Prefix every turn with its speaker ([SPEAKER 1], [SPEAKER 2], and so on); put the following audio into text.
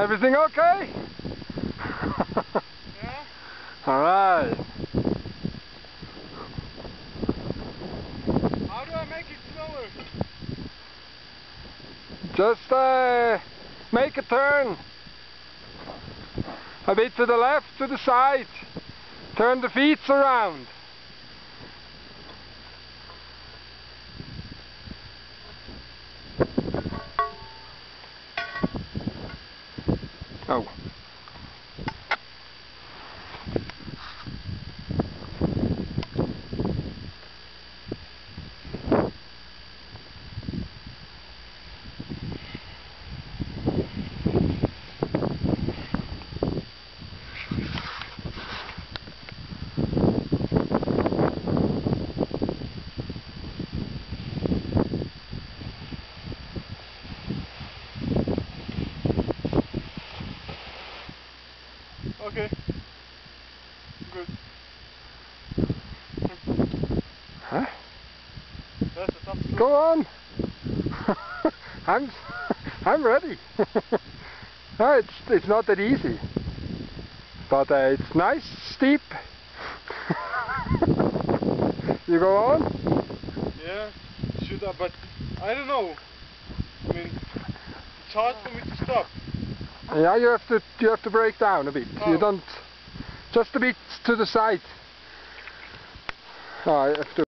[SPEAKER 1] Everything okay?
[SPEAKER 2] Yeah.
[SPEAKER 1] Alright.
[SPEAKER 2] How do I make it slower?
[SPEAKER 1] Just make a turn. A bit to the left, to the side. Turn the feet around. Oh.
[SPEAKER 2] Okay. Good.
[SPEAKER 1] Huh?
[SPEAKER 2] That's a tough stroke.
[SPEAKER 1] Go on. I'm ready. No, it's not that easy, but it's nice, steep. You go on?
[SPEAKER 2] Yeah, should I? But I don't know. I mean, it's hard for me to stop.
[SPEAKER 1] Yeah, you have to break down a bit.
[SPEAKER 2] How?
[SPEAKER 1] You don't, just a bit to the side. Oh, I have to.